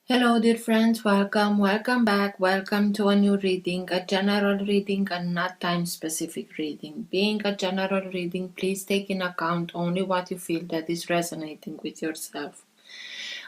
Hello dear friends, welcome back, welcome to a new reading, a general reading and not time specific reading. Being a general reading, please take in account only what you feel that is resonating with yourself.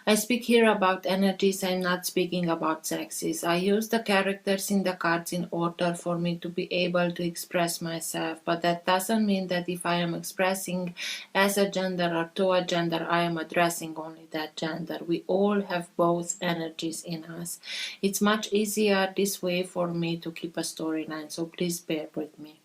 I speak here about energies, I'm not speaking about sexes. I use the characters in the cards in order for me to be able to express myself, but that doesn't mean that if I am expressing as a gender or to a gender, I am addressing only that gender. We all have both energies in us. It's much easier this way for me to keep a storyline, so please bear with me.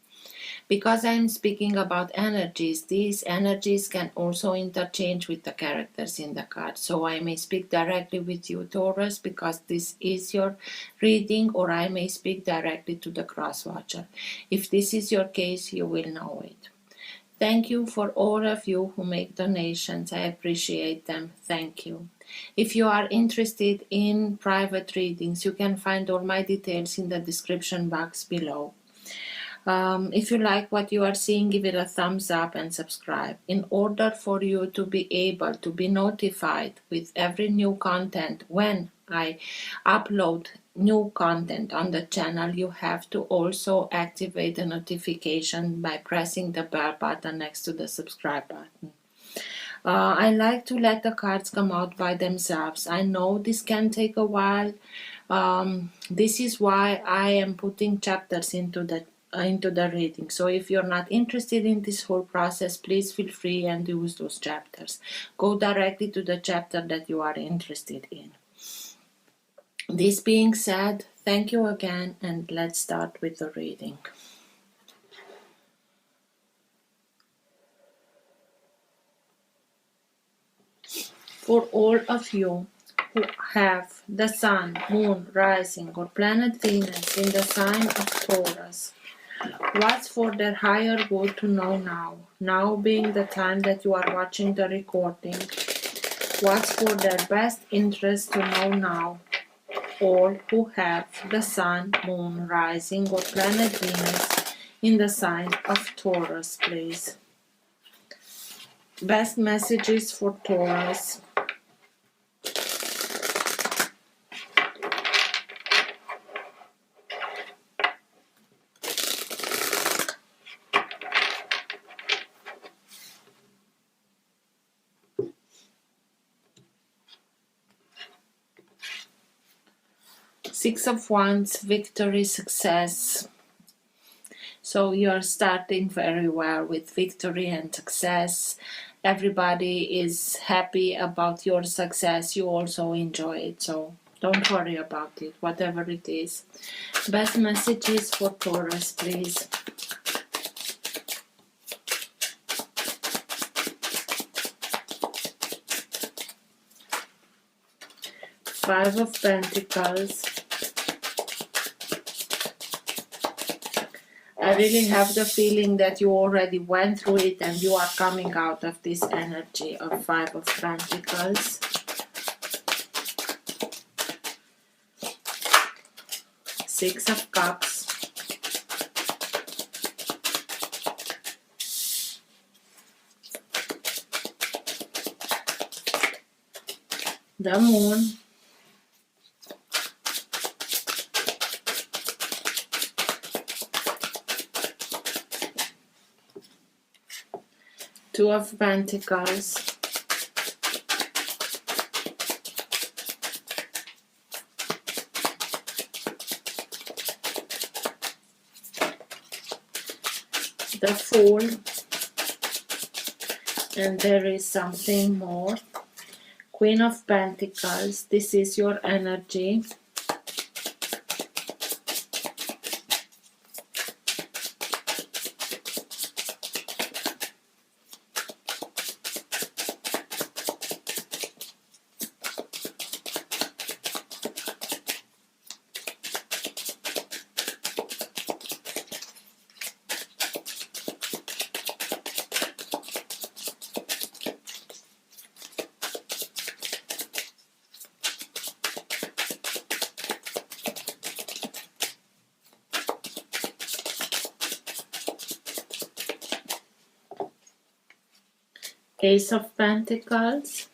Because I'm speaking about energies, these energies can also interchange with the characters in the card. So I may speak directly with you, Taurus, because this is your reading, or I may speak directly to the cross-watcher. If this is your case, you will know it. Thank you for all of you who make donations. I appreciate them. Thank you. If you are interested in private readings, you can find all my details in the description box below. If you like what you are seeing, give it a thumbs up and subscribe. In order for you to be able to be notified with every new content when I upload new content on the channel, you have to also activate the notification by pressing the bell button next to the subscribe button. I like to let the cards come out by themselves. I know this can take a while. This is why I am putting chapters into the reading. So if you're not interested in this whole process, please feel free and use those chapters. Go directly to the chapter that you are interested in. This being said, thank you again, and let's start with the reading. For all of you who have the Sun, Moon, Rising, or planet Venus in the sign of Taurus, what's for their higher good to know now? Now being the time that you are watching the recording. What's for their best interest to know now? All who have the Sun, Moon, Rising, or planet Venus in the sign of Taurus, please. Best messages for Taurus. Six of Wands, victory, success. So you're starting very well with victory and success. Everybody is happy about your success. You also enjoy it. So don't worry about it, whatever it is. Best messages for Taurus, please. Five of Pentacles. I really have the feeling that you already went through it and you are coming out of this energy of Five of Pentacles. Six of Cups. The Moon. Two of Pentacles. The Fool. And there is something more. Queen of Pentacles. This is your energy. Ace of Pentacles.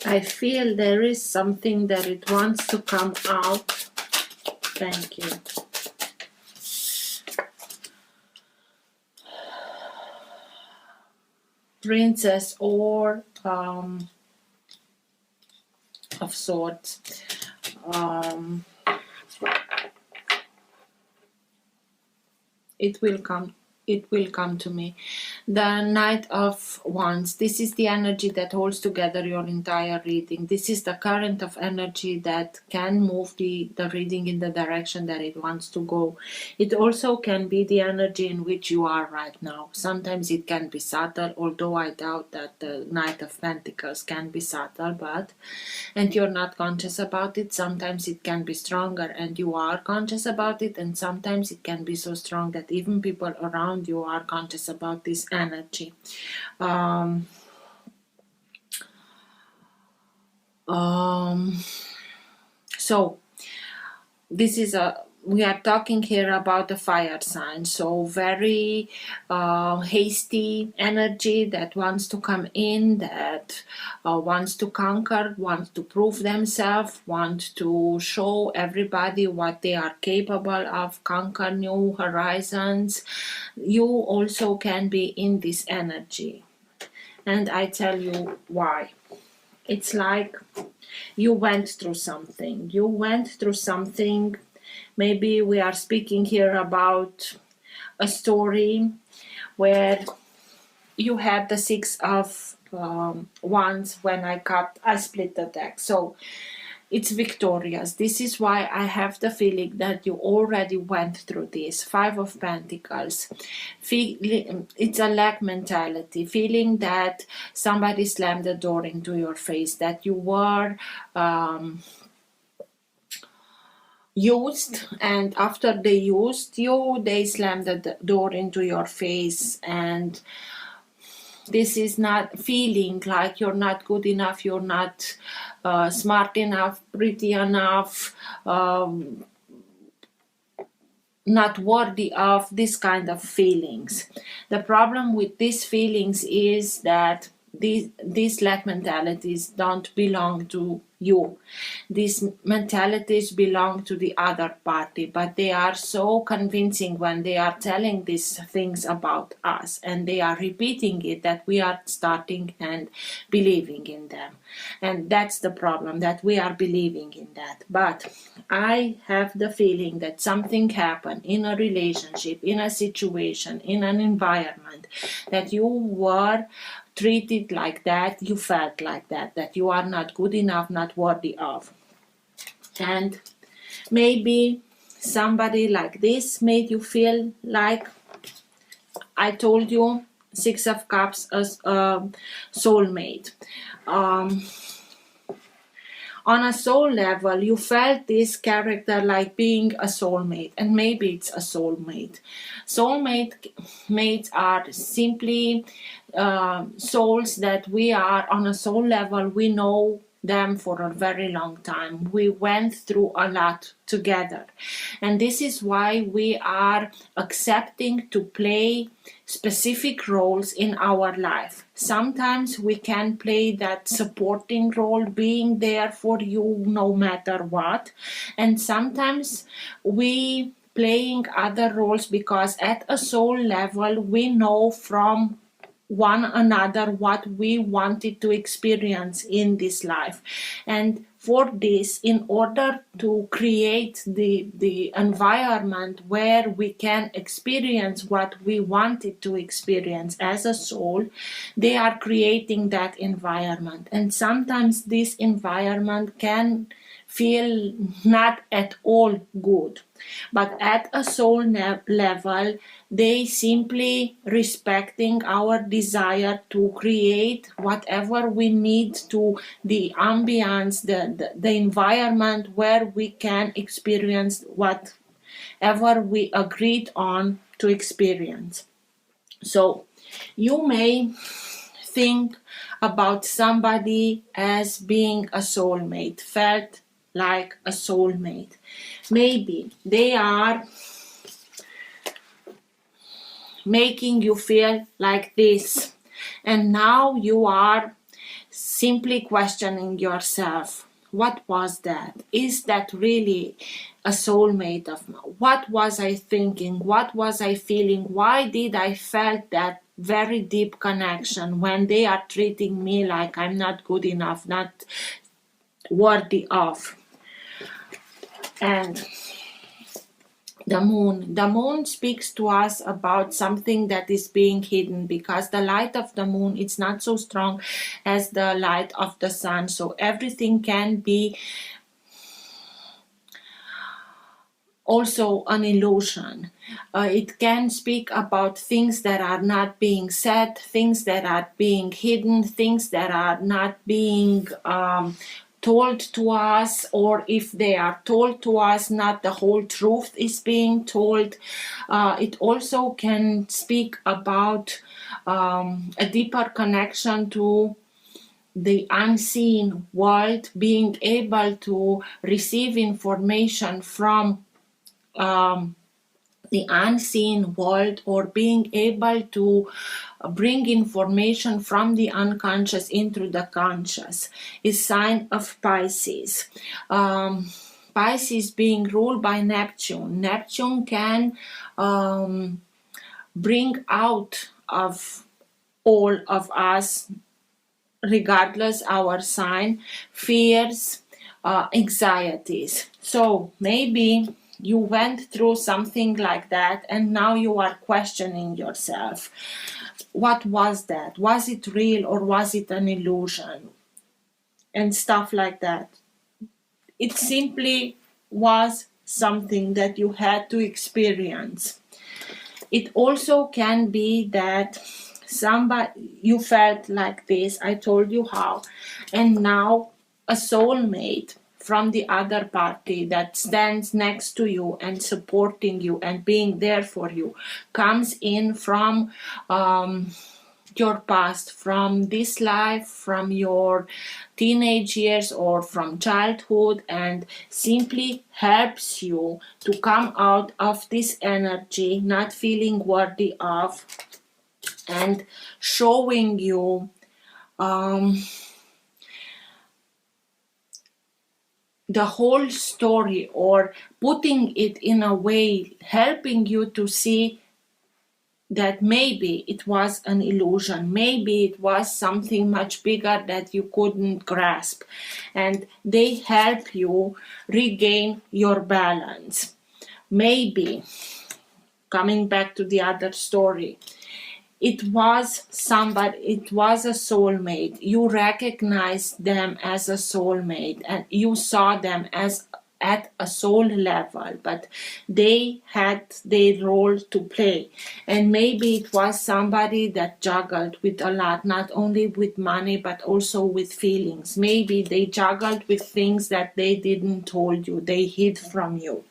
I feel there is something that it wants to come out. Thank you. Princess or of Swords. It will come. It will come to me. The Knight of Wands. This is the energy that holds together your entire reading. This is the current of energy that can move the reading in the direction that it wants to go. It also can be the energy in which you are right now. Sometimes it can be subtle, although I doubt that the Knight of Pentacles can be subtle, and you're not conscious about it. Sometimes it can be stronger and you are conscious about it, and sometimes it can be so strong that even people around you are conscious about this energy. So this is we are talking here about the fire sign, so very hasty energy that wants to come in, that wants to conquer, wants to prove themselves, wants to show everybody what they are capable of, conquer new horizons. You also can be in this energy, and I tell you why. It's like you went through something. Maybe we are speaking here about a story where you had the Six of Wands when I split the deck. So it's victorious. This is why I have the feeling that you already went through this. Five of Pentacles. It's a lack mentality. Feeling that somebody slammed the door into your face, that you were used, and after they used you, they slammed the door into your face. And this is not feeling like you're not good enough, you're not smart enough, pretty enough, not worthy of, this kind of feelings. The problem with these feelings is that these lack mentalities don't belong to you. These mentalities belong to the other party, but they are so convincing when they are telling these things about us, and they are repeating it, that we are starting and believing in them. And that's the problem, that we are believing in that. But I have the feeling that something happened in a relationship, in a situation, in an environment, that you were treated like that, you felt like that you are not good enough, not worthy of. And maybe somebody like this made you feel like, I told you, Six of Cups as a soulmate. On a soul level, you felt this character like being a soulmate, and maybe it's a soulmate. Mates are simply souls that we are on a soul level. We know them for a very long time. We went through a lot together, and this is why we are accepting to play specific roles in our life. Sometimes we can play that supporting role, being there for you no matter what, and sometimes we playing other roles because at a soul level we know from one another what we wanted to experience in this life. And for this, in order to create the environment where we can experience what we wanted to experience as a soul, they are creating that environment. And sometimes this environment can feel not at all good, but at a soul level they simply respecting our desire to create whatever we need to, the ambience, the environment where we can experience whatever we agreed on to experience. So you may think about somebody as being a soulmate, felt like a soulmate. Maybe they are making you feel like this, and now you are simply questioning yourself, what was that? Is that really a soulmate of mine? What was I thinking? What was I feeling? Why did I felt that very deep connection when they are treating me like I'm not good enough, not worthy of? And the moon speaks to us about something that is being hidden, because the light of the moon is not so strong as the light of the sun, so everything can be also an illusion. It can speak about things that are not being said, things that are being hidden, things that are not being told to us, or if they are told to us, not the whole truth is being told. It also can speak about a deeper connection to the unseen world, being able to receive information from the unseen world, or being able to bring information from the unconscious into the conscious, is sign of Pisces. Pisces being ruled by Neptune. Neptune can bring out of all of us, regardless our sign, fears, anxieties. So maybe you went through something like that, and now you are questioning yourself. What was that? Was it real, or was it an illusion? And stuff like that. It simply was something that you had to experience. It also can be that you felt like this, I told you how, and now a soulmate from the other party that stands next to you and supporting you and being there for you comes in from your past, from this life, from your teenage years or from childhood, and simply helps you to come out of this energy not feeling worthy of, and showing you the whole story, or putting it in a way, helping you to see that maybe it was an illusion, maybe it was something much bigger that you couldn't grasp, and they help you regain your balance. Maybe, coming back to the other story, it was a soulmate. You recognized them as a soulmate, and you saw them as at a soul level, but they had their role to play. And maybe it was somebody that juggled with a lot, not only with money but also with feelings. Maybe they juggled with things that they didn't told you, they hid from you.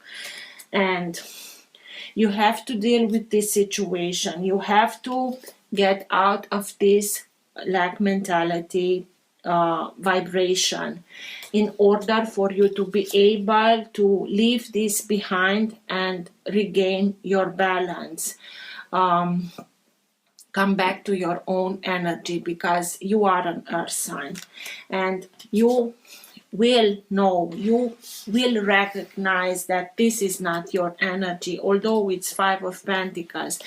And you have to deal with this situation. You have to get out of this lack mentality vibration in order for you to be able to leave this behind and regain your balance. Come back to your own energy, because you are an earth sign, and you will know, you will recognize that this is not your energy, although it's 5 of Pentacles,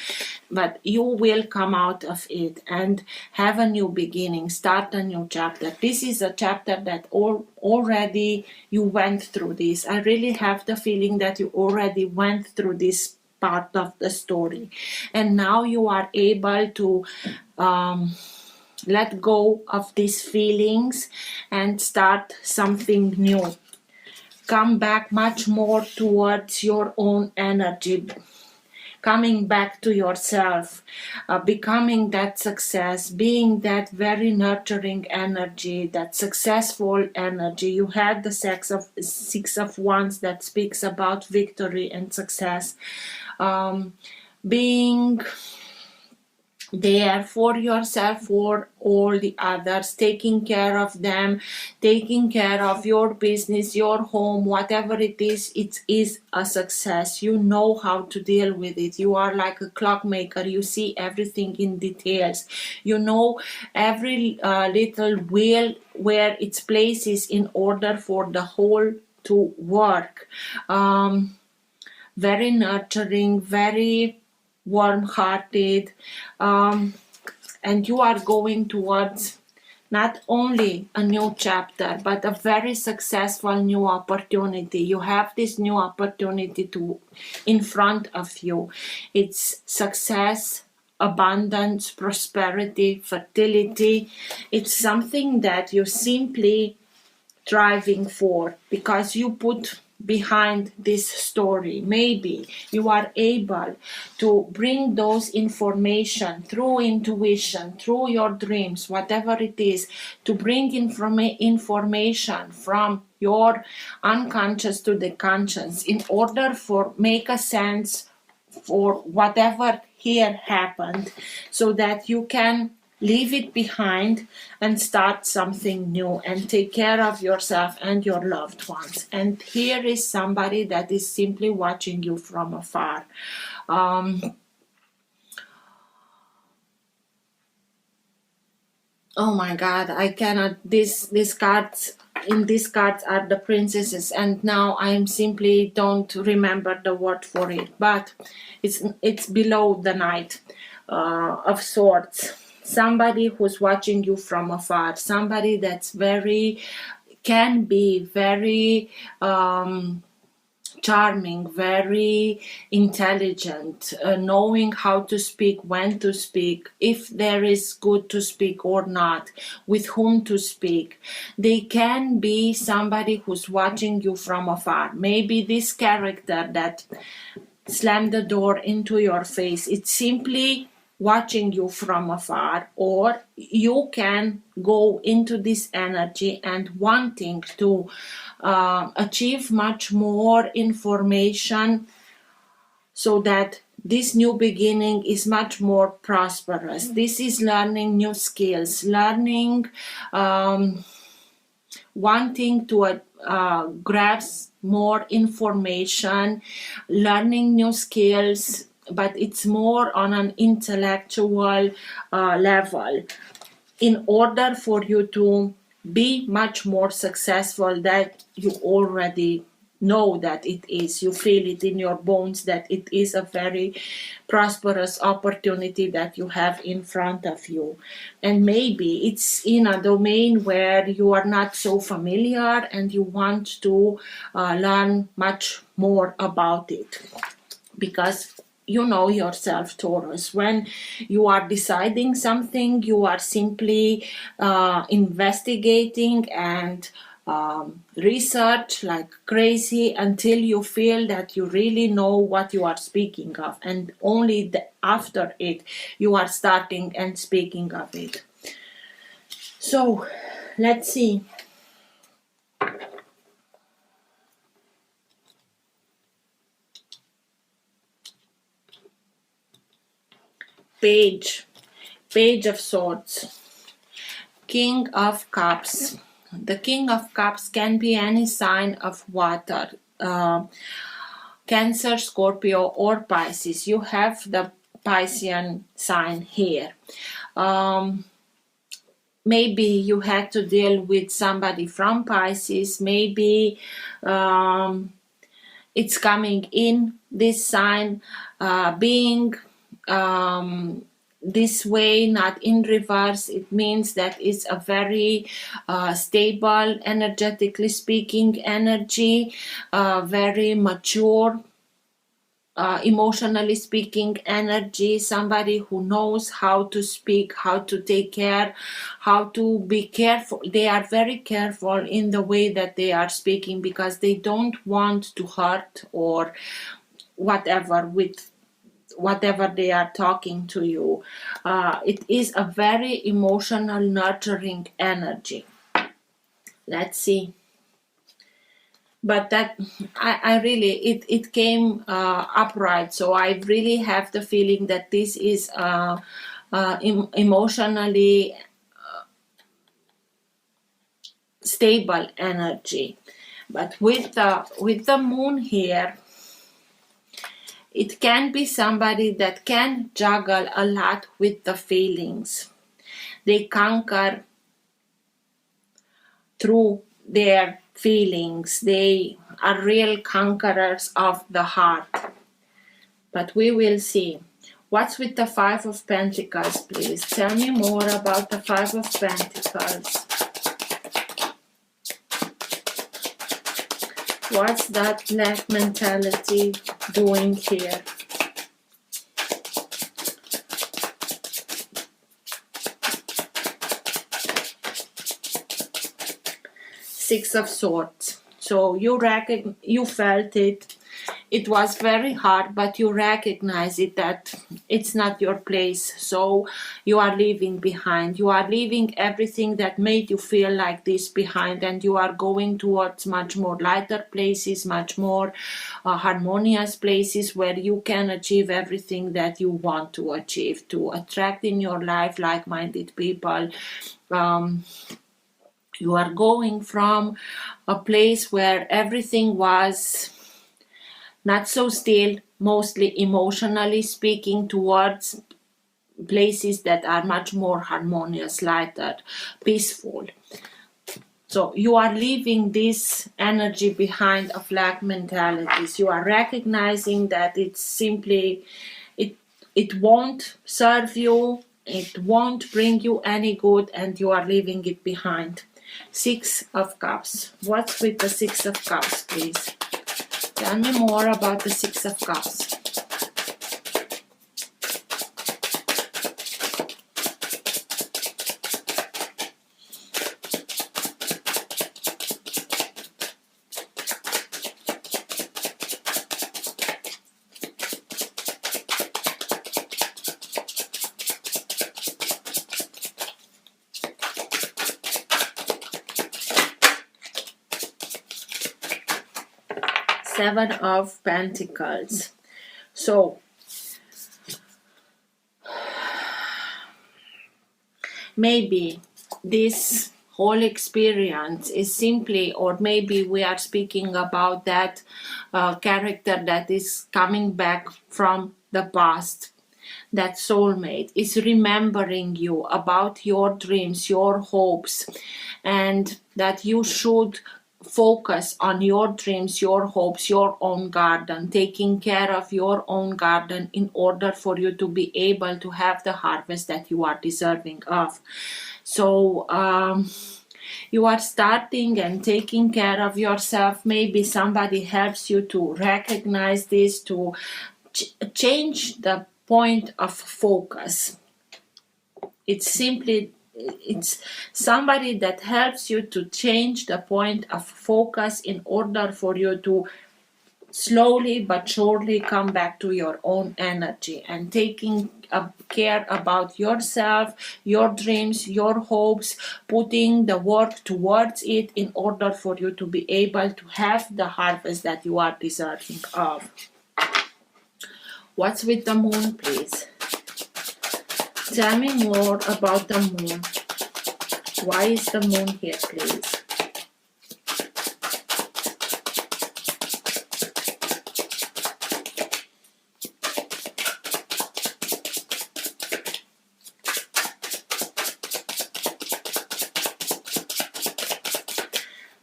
but you will come out of it and have a new beginning, start a new chapter. This is a chapter that already you went through this. I really have the feeling that you already went through this part of the story, and now you are able to let go of these feelings and start something new. Come back much more towards your own energy, coming back to yourself, becoming that success, being that very nurturing energy, that successful energy. You had the 6 of Wands that speaks about victory and success. Being there for yourself, for all the others, taking care of them, taking care of your business, your home, whatever it is a success. You know how to deal with it. You are like a clockmaker. You see everything in details. You know every little wheel where its place is in order for the whole to work. Very nurturing, very warm-hearted, and you are going towards not only a new chapter but a very successful new opportunity. You have this new opportunity in front of you. It's success, abundance, prosperity, fertility. It's something that you simply driving for because you put behind this story. Maybe you are able to bring those information through intuition, through your dreams, whatever it is, to bring information from your unconscious to the conscious in order for make a sense for whatever here happened, so that you can leave it behind and start something new and take care of yourself and your loved ones. And here is somebody that is simply watching you from afar. Oh my God, I cannot. These cards in these cards are the princesses, and now I simply don't remember the word for it. But it's below the Knight of Swords. Somebody who's watching you from afar. Somebody that's can be very charming, very intelligent, knowing how to speak, when to speak, if there is good to speak or not, with whom to speak. They can be somebody who's watching you from afar. Maybe this character that slammed the door into your face, it's simply watching you from afar, or you can go into this energy and wanting to achieve much more information so that this new beginning is much more prosperous. This is learning new skills, learning, wanting to grasp more information, learning new skills, but it's more on an intellectual level in order for you to be much more successful that you already know that it is. You feel it in your bones that it is a very prosperous opportunity that you have in front of you. And maybe it's in a domain where you are not so familiar and you want to learn much more about it. Because you know yourself, Taurus, when you are deciding something, you are simply investigating and research like crazy until you feel that you really know what you are speaking of, and only after it you are starting and speaking of it. So let's see. Page of Swords, King of Cups. The King of Cups can be any sign of water, Cancer, Scorpio, or Pisces. You have the Piscean sign here. Maybe you had to deal with somebody from Pisces. Maybe it's coming in this sign, being this way, not in reverse. It means that it's a very stable, energetically speaking energy, very mature, emotionally speaking energy, somebody who knows how to speak, how to take care, how to be careful. They are very careful in the way that they are speaking because they don't want to hurt or whatever with whatever they are talking to you. It is a very emotional, nurturing energy. Let's see. But that I really it came upright, so I really have the feeling that this is emotionally stable energy. But with the moon here, it can be somebody that can juggle a lot with the feelings. They conquer through their feelings. They are real conquerors of the heart. But we will see. What's with the Five of Pentacles, please? Tell me more about the Five of Pentacles. What's that black mentality doing here? Six of Swords. So you felt it. It was very hard, but you recognize it, that it's not your place. So you are leaving behind. You are leaving everything that made you feel like this behind, and you are going towards much more lighter places, much more harmonious places where you can achieve everything that you want to achieve, to attract in your life like-minded people. You are going from a place where everything was not so still, mostly emotionally speaking, towards places that are much more harmonious, lighter, peaceful. So you are leaving this energy behind of lack mentalities. You are recognizing that it's simply, it won't serve you, it won't bring you any good, and you are leaving it behind. Six of Cups. What's with the Six of Cups, please? Tell me more about the Six of Cups. Seven of Pentacles. So maybe this whole experience is simply, or maybe we are speaking about that character that is coming back from the past. That soulmate is remembering you about your dreams, your hopes, and that you should focus on your dreams, your hopes, your own garden, taking care of your own garden in order for you to be able to have the harvest that you are deserving of. So you are starting and taking care of yourself. Maybe somebody helps you to recognize this, to change the point of focus. It's somebody that helps you to change the point of focus in order for you to slowly but surely come back to your own energy and taking care about yourself, your dreams, your hopes, putting the work towards it in order for you to be able to have the harvest that you are deserving of. What's with the moon, please? Tell me more about the moon. Why is the moon here, please?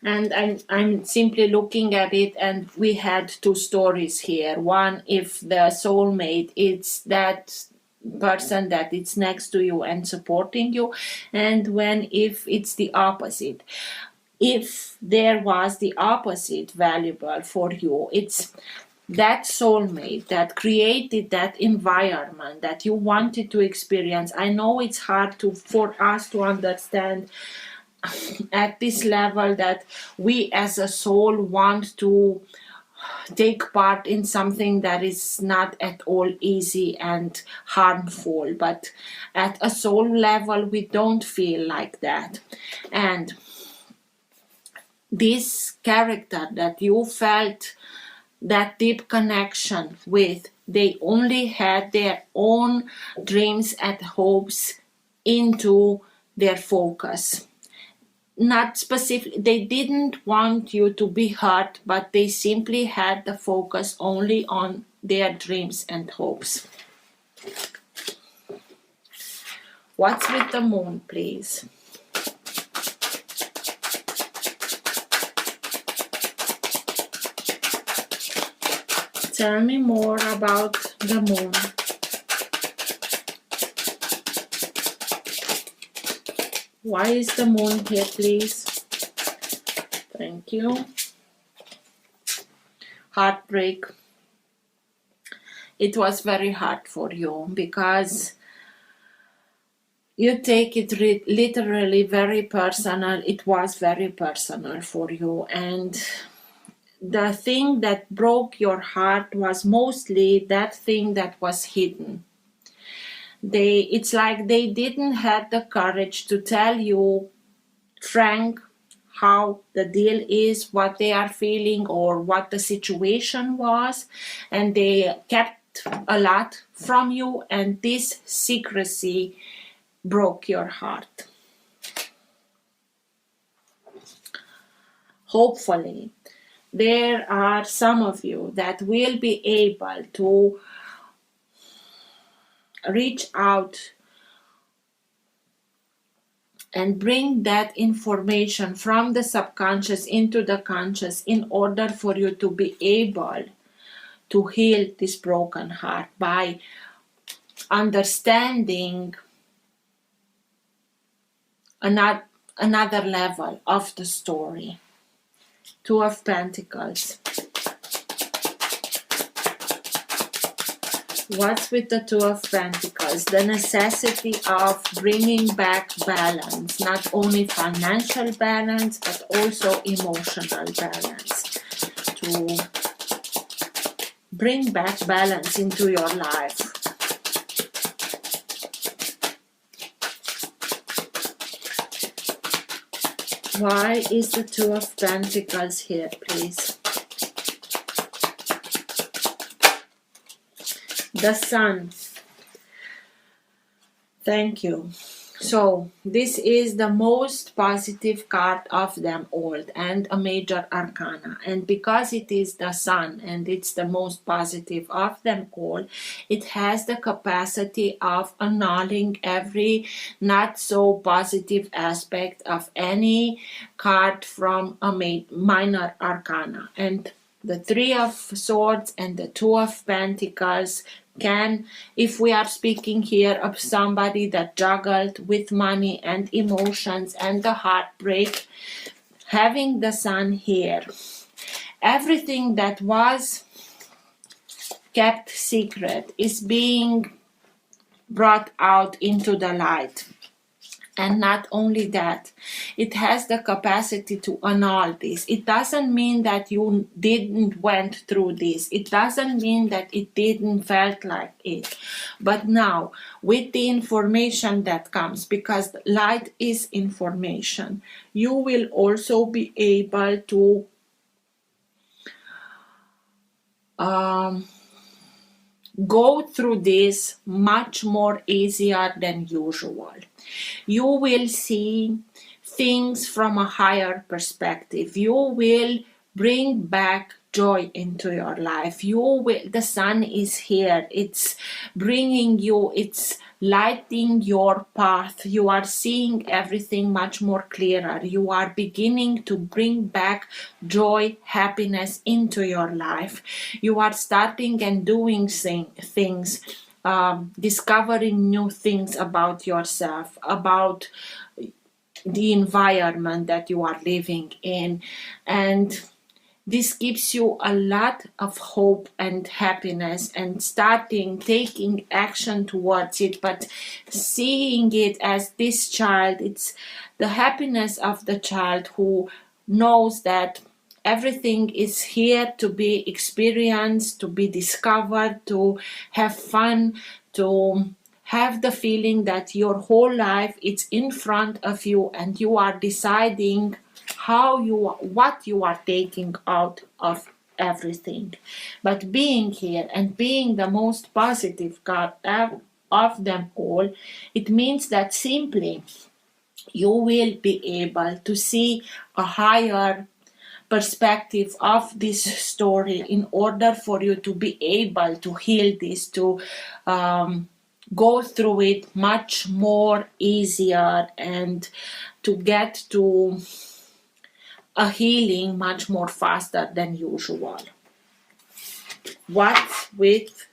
And I'm simply looking at it, and we had two stories here. One, if the soulmate, it's that person that is next to you and supporting you, and if it's the opposite. If there was the opposite valuable for you, it's that soulmate that created that environment that you wanted to experience. I know it's hard for us to understand at this level that we as a soul want to take part in something that is not at all easy and harmful, but at a soul level we don't feel like that. And this character that you felt that deep connection with. They only had their own dreams and hopes into their focus. Not specific, they didn't want you to be hurt, but they simply had the focus only on their dreams and hopes. What's with the moon, please? Tell me more about the moon. Why is the moon here, please? Thank you. Heartbreak. It was very hard for you because you take it literally very personal. It was very personal for you, and the thing that broke your heart was mostly that thing that was hidden. It's like they didn't have the courage to tell you frank how the deal is, what they are feeling or what the situation was, and they kept a lot from you, and this secrecy broke your heart. Hopefully, there are some of you that will be able to reach out and bring that information from the subconscious into the conscious in order for you to be able to heal this broken heart by understanding another level of the story. Two of Pentacles. What's with the Two of Pentacles? The necessity of bringing back balance, not only financial balance, but also emotional balance. To bring back balance into your life. Why is the Two of Pentacles here, please? The Sun. Thank you. So this is the most positive card of them all and a major arcana. And because it is the Sun and it's the most positive of them all, it has the capacity of annulling every not so positive aspect of any card from a minor arcana. And the Three of Swords and the Two of Pentacles can, if we are speaking here of somebody that juggled with money and emotions and the heartbreak, having the Sun here, everything that was kept secret is being brought out into the light. And not only that, it has the capacity to annul this. It doesn't mean that you didn't went through this. It doesn't mean that it didn't felt like it. But now, with the information that comes, because light is information, you will also be able to go through this much more easier than usual. You will see things from a higher perspective. You will bring back joy into your life. The Sun is here. It's bringing you, it's lighting your path. You are seeing everything much more clearer. You are beginning to bring back joy, happiness into your life. You are starting and doing things, discovering new things about yourself, about the environment that you are living in, and this gives you a lot of hope and happiness, and taking action towards it, but seeing it as this child. It's the happiness of the child who knows that everything is here to be experienced, to be discovered, to have fun, to have the feeling that your whole life it's in front of you and you are deciding what you are taking out of everything. But being here and being the most positive card of them all, it means that simply you will be able to see a higher perspective of this story in order for you to be able to heal this, to go through it much more easier, and to get to a healing much more faster than usual. What's with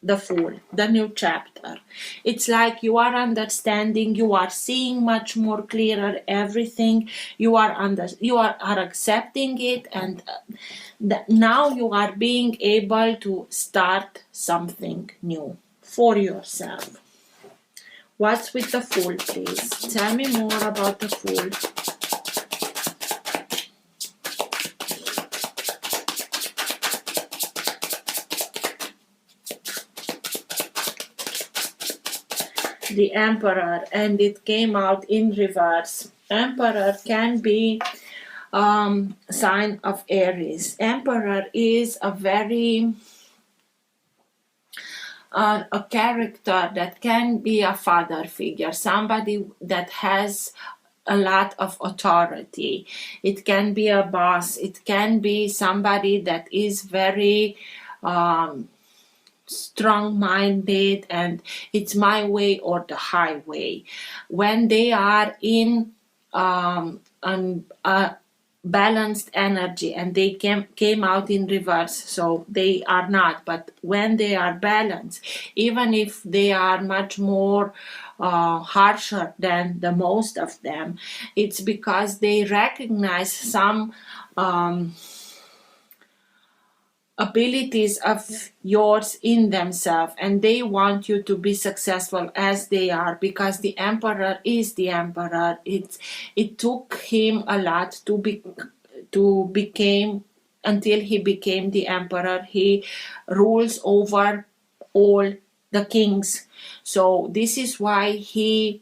the Fool, the new chapter? It's like you are understanding, you are seeing much more clearer everything, you are accepting it, and now you are being able to start something new for yourself. What's with the Fool, please? Tell me more about the Fool. The Emperor, and it came out in reverse. Emperor can be sign of Aries. Emperor is a very a character that can be a father figure, somebody that has a lot of authority. It can be a boss. It can be somebody that is very strong-minded, and it's my way or the highway. When they are in balanced energy, and they came out in reverse, so they are not, but when they are balanced, even if they are much more harsher than the most of them, it's because they recognize some abilities of yours in themselves, and they want you to be successful as they are, because the Emperor is the Emperor. It took him a lot to became, until he became the Emperor. He rules over all the kings, so this is why he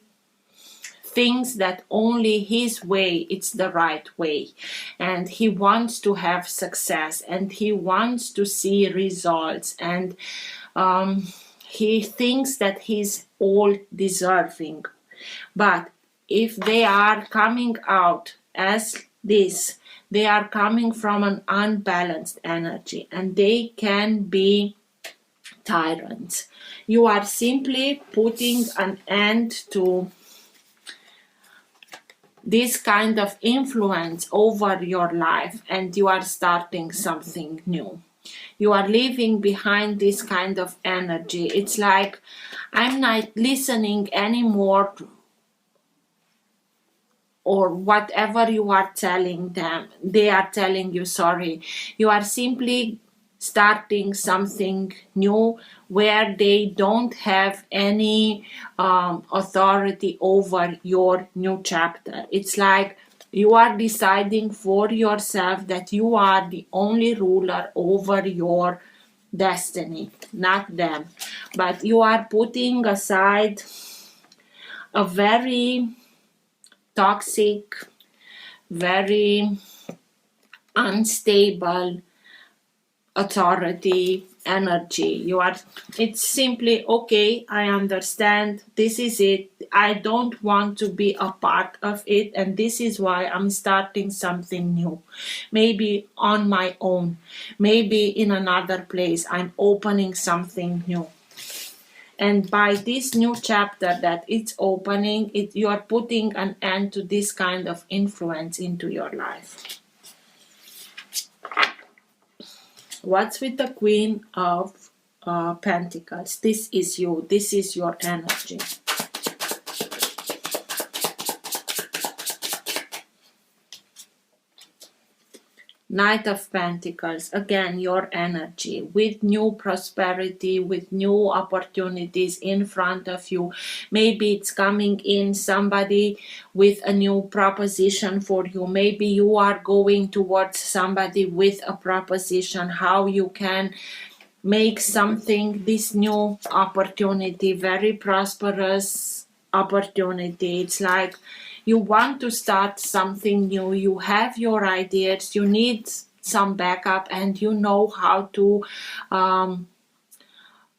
thinks that only his way it's the right way, and he wants to have success, and he wants to see results, and he thinks that he's all deserving. But if they are coming out as this, they are coming from an unbalanced energy, and they can be tyrants. You are simply putting an end to this kind of influence over your life, and you are starting something new. You are leaving behind this kind of energy. It's like, I'm not listening anymore or whatever you are telling them. They are telling you, sorry. You are simply starting something new where they don't have any authority over your new chapter. It's like you are deciding for yourself that you are the only ruler over your destiny, not them. But you are putting aside a very toxic, very unstable authority energy. It's simply, okay, I understand, this is it, I don't want to be a part of it, and this is why I'm starting something new, maybe on my own, maybe in another place. I'm opening something new, and by this new chapter that it's opening, you are putting an end to this kind of influence into your life. What's with the Queen of Pentacles? This is you. This is your energy. Knight of Pentacles, again, your energy with new prosperity, with new opportunities in front of you. Maybe it's coming in somebody with a new proposition for you. Maybe you are going towards somebody with a proposition, how you can make something, this new opportunity, very prosperous opportunity. It's like you want to start something new, you have your ideas, you need some backup, and you know how to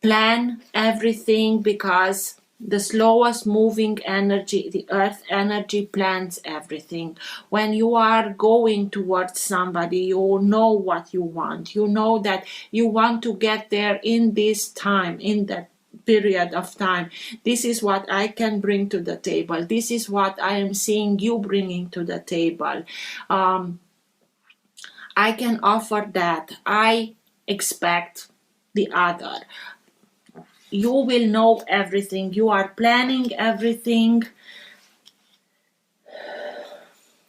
plan everything, because the slowest moving energy, the earth energy, plans everything. When you are going towards somebody, you know what you want. You know that you want to get there in this time, in that period of time. This is what I can bring to the table. This is what I am seeing you bringing to the table. I can offer that. I expect the other. You will know everything. You are planning everything.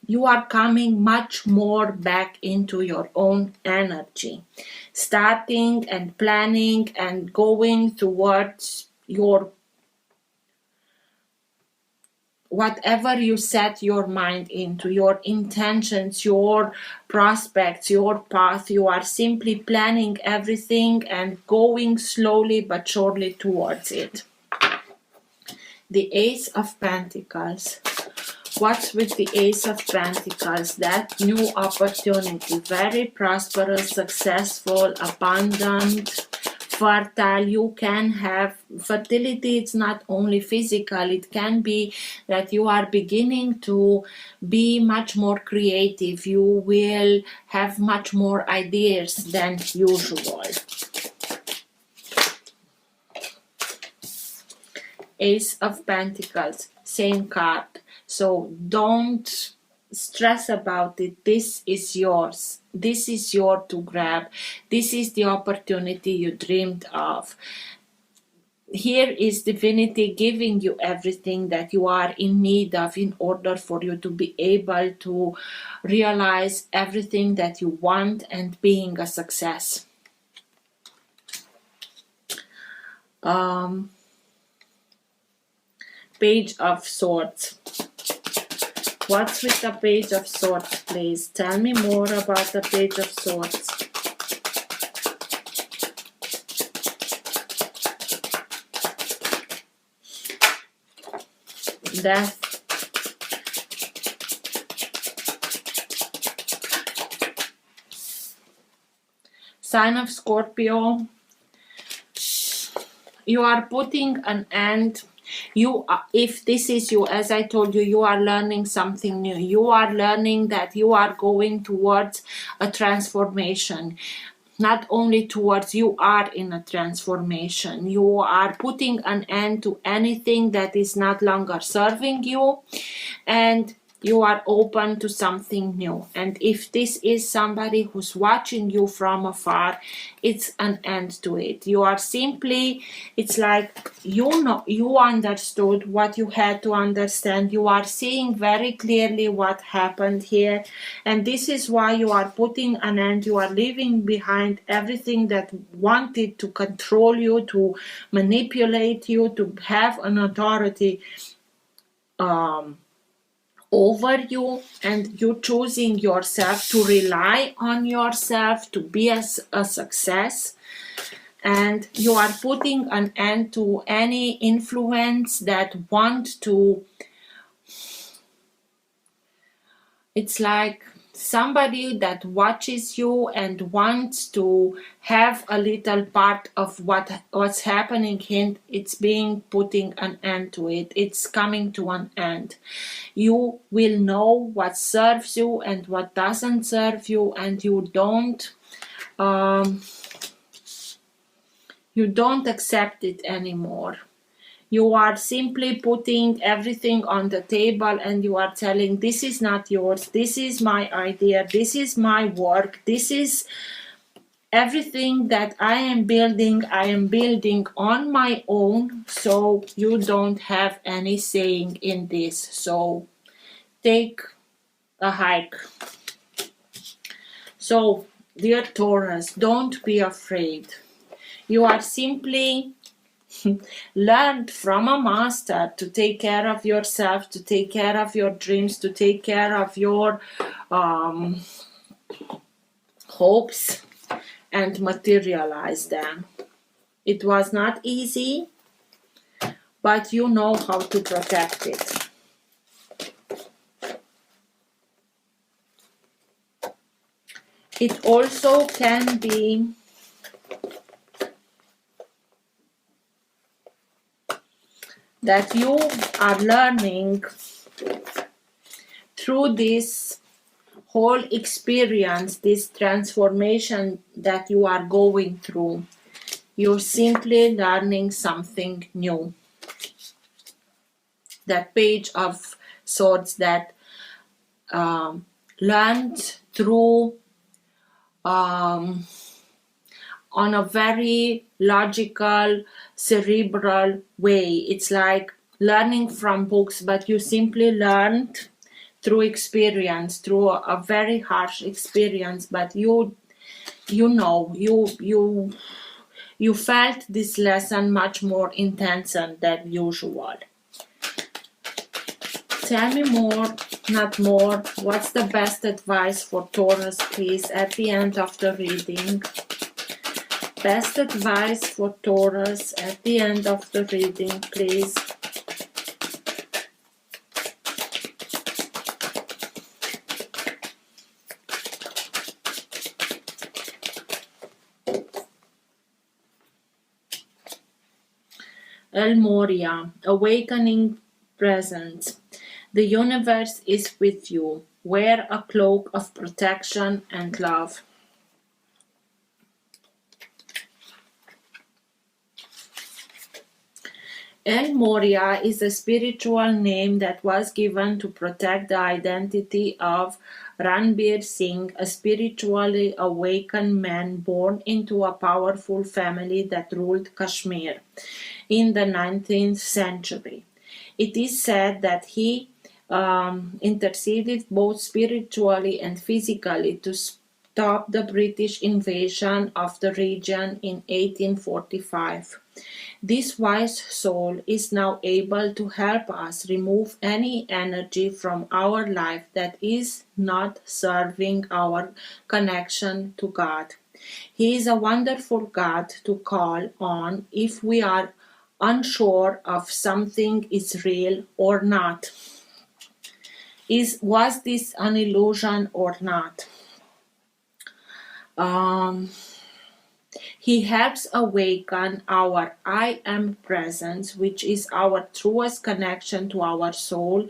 You are coming much more back into your own energy, starting and planning and going towards your whatever you set your mind into, your intentions, your prospects, your path. You are simply planning everything and going slowly but surely towards it. The Ace of Pentacles. What's with the Ace of Pentacles? That new opportunity, very prosperous, successful, abundant, fertile. You can have fertility. It's not only physical. It can be that you are beginning to be much more creative. You will have much more ideas than usual. Ace of Pentacles, same card. So don't stress about it. This is yours. This is yours to grab. This is the opportunity you dreamed of. Here is divinity giving you everything that you are in need of in order for you to be able to realize everything that you want and being a success. Page of Swords. What's with the Page of Swords, please? Tell me more about the Page of Swords. Death. Sign of Scorpio. You are putting an end. If this is you, as I told you, you are learning something new. You are learning that you are going towards a transformation. Not only towards, you are in a transformation. You are putting an end to anything that is not longer serving you, and you are open to something new. And if this is somebody who's watching you from afar, it's an end to it. You are simply, it's like, you understood what you had to understand. You are seeing very clearly what happened here, and this is why you are putting an end. You are leaving behind everything that wanted to control you, to manipulate you, to have an authority over you, and you choosing yourself, to rely on yourself, to be a success. And you are putting an end to any influence that want to, it's like somebody that watches you and wants to have a little part of what's happening here. It's being putting an end to it. It's coming to an end. You will know what serves you and what doesn't serve you, and you don't accept it anymore. You are simply putting everything on the table, and you are telling, this is not yours, this is my idea, this is my work, this is everything that I am building on my own, so you don't have any saying in this. So take a hike. So, dear Taurus, don't be afraid. You are simply learned from a master to take care of yourself, to take care of your dreams, to take care of your hopes and materialize them. It was not easy, but you know how to protect it. It also can be that you are learning through this whole experience, this transformation that you are going through. You're simply learning something new. That Page of Swords that learned through on a very logical, cerebral way. It's like learning from books, but you simply learned through experience, through a very harsh experience, but you felt this lesson much more intense than usual. Tell me more, not more. What's the best advice for Taurus, please, at the end of the reading? Best advice for Taurus at the end of the reading, please. El Moria, awakening presence. The universe is with you. Wear a cloak of protection and love. El Moria is a spiritual name that was given to protect the identity of Ranbir Singh, a spiritually awakened man born into a powerful family that ruled Kashmir in the 19th century. It is said that he interceded both spiritually and physically to stop the British invasion of the region in 1845. This wise soul is now able to help us remove any energy from our life that is not serving our connection to God. He is a wonderful God to call on if we are unsure of something is real or not. Was this an illusion or not? He helps awaken our I am presence, which is our truest connection to our soul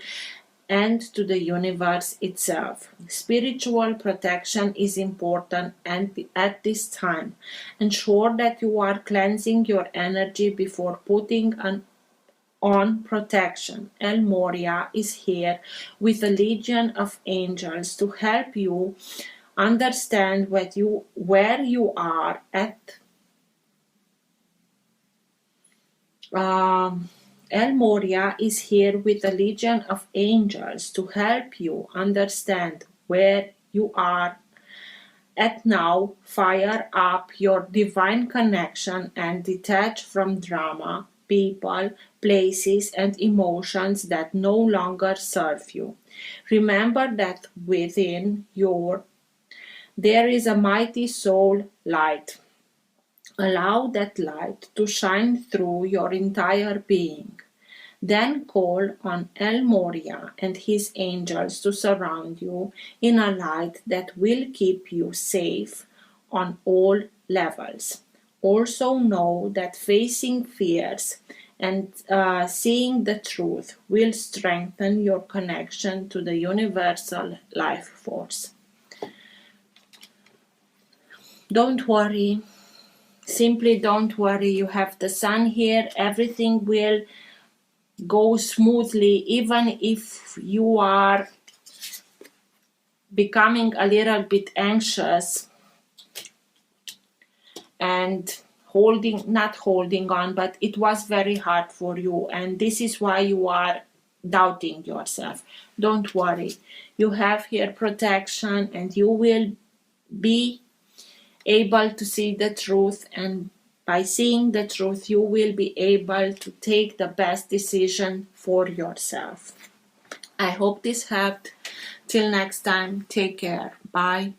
and to the universe itself. Spiritual protection is important and at this time. Ensure that you are cleansing your energy before putting on protection. El Moria is here with a legion of angels to help you understand where you are at. El Moria is here with a legion of angels to help you understand where you are at now. Fire up your divine connection and detach from drama, people, places, and emotions that no longer serve you. Remember that within there is a mighty soul light. Allow that light to shine through your entire being. Then call on El Moria and his angels to surround you in a light that will keep you safe on all levels. Also know that facing fears and seeing the truth will strengthen your connection to the universal life force. Don't worry. Simply don't worry. You have the sun here. Everything will go smoothly, even if you are becoming a little bit anxious and not holding on, but it was very hard for you, and this is why you are doubting yourself. Don't worry. You have here protection, and you will be able to see the truth, and by seeing the truth you will be able to take the best decision for yourself. I hope this helped. Till next time, take care. Bye.